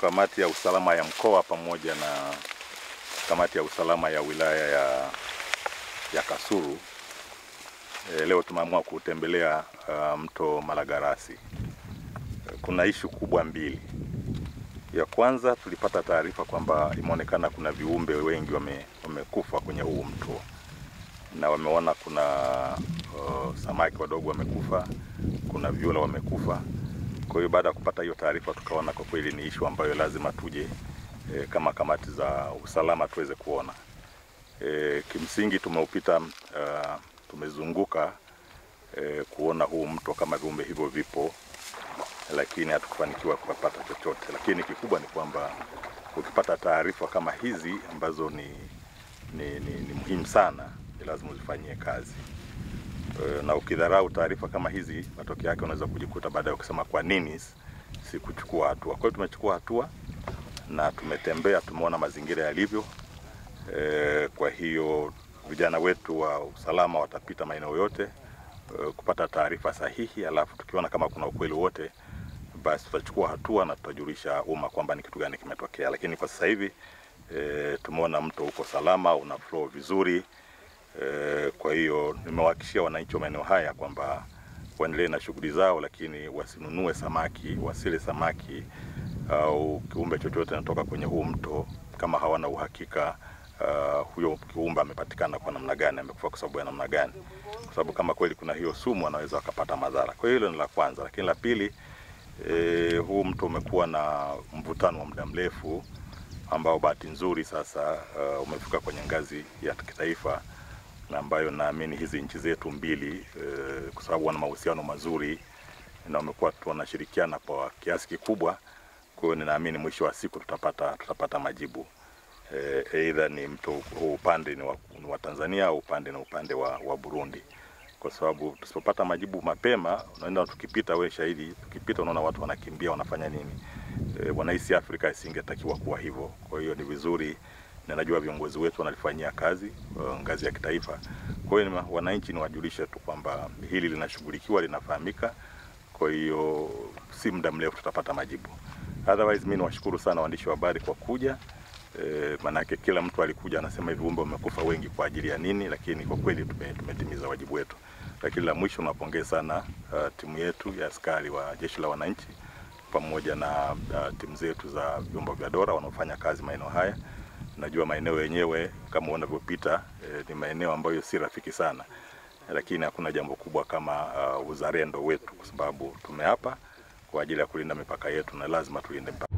kamati ya usalama ya mkoa pamoja na kamati ya usalama ya wilaya ya Kasulu, leo tumeamua kutembelea mto Malagarasi. Kuna ishu kubwa mbili. Ya kwanza, tulipata taarifa kwamba imeonekana kuna viumbe wengi wamekufa kwenye huu mto, na wameona kuna samaki wadogo wamekufa, kuna viula wamekufa. Kwa hiyo baada ya kupata hiyo taarifa, tukaona kwa kweli ni ishu ambayo lazima tuje kama kamati za usalama tuweze kuona. Kimsingi tumeupita, tumezunguka kuona huu mto kama viumbe hivyo vipo, lakini hatukufanikiwa kupata chochote. Lakini kikubwa ni kwamba ukipata taarifa kama hizi ambazo ni muhimu sana, ni lazima uzifanyie kazi. Na ukidharau taarifa kama hizi, matokeo yake unaweza kujikuta baadaye ukisema kwa nini sikuchukua hatua. Kwa hiyo tumechukua hatua na tumetembea, tumeona mazingira yalivyo. Kwa hiyo vijana wetu wa usalama watapita maeneo yote kupata taarifa sahihi, alafu tukiona kama kuna ukweli wote, basi tutachukua hatua na tutajulisha umma kwamba ni kitu gani kimetokea. Lakini kwa sasa hivi tumeona mto uko salama, una flow vizuri. Kwa hiyo nimewahakikishia wananchi wa maeneo haya kwamba waendelee na shughuli zao, lakini wasinunue samaki, wasile samaki au kiumbe chochote kinatoka kwenye huu mto kama hawana uhakika huyo kiumbe amepatikana kwa namna gani, amekufa kwa sababu ya namna gani. Kwa sababu kama kweli kuna hiyo sumu, anaweza akapata madhara. Kwa hiyo hilo ni la kwanza. Lakini la pili, huu mto umekuwa na mvutano wa muda mrefu ambao bahati nzuri sasa umefika kwenye ngazi ya kitaifa, na ambayo naamini hizi nchi zetu mbili kwa sababu wana mahusiano mazuri na wamekuwa tunashirikiana kwa kiasi kikubwa. Kwa hiyo ninaamini mwisho wa siku tutapata majibu. Aidha ni mto huu upande ni wa Tanzania au upande wa Burundi. Kwa sababu tusipopata majibu mapema, unaenda tukipita, wewe shahidi, tukipita unaona watu wanakimbia, wanafanya nini? Wanahisi Afrika isingetakiwa kuwa hivyo. Kwa hiyo ni vizuri, na najua viongozi wetu wanalifanyia kazi ngazi ya kitaifa. Kwa hiyo wananchi ni wajulishe tu kwamba hili linashughulikiwa, linafahamika. Kwa hiyo si muda mrefu tutapata majibu. Otherwise mimi nawashukuru sana waandishi wa habari kwa kuja. Manake kila mtu alikuja anasema hivi viumbe wamekufa wengi kwa ajili ya nini, lakini kwa kweli tumetimiza wajibu wetu. Lakini la mwisho, napongeza sana timu yetu ya askari wa Jeshi la Wananchi pamoja na timu zetu za vyombo vya dola wanaofanya kazi maeneo haya. Najua maeneo yenyewe kama unavyopita ni maeneo ambayo si rafiki sana, lakini hakuna jambo kubwa kama uzalendo wetu, kwa sababu tumeapa kwa ajili ya kulinda mipaka yetu na lazima tulinde mipaka.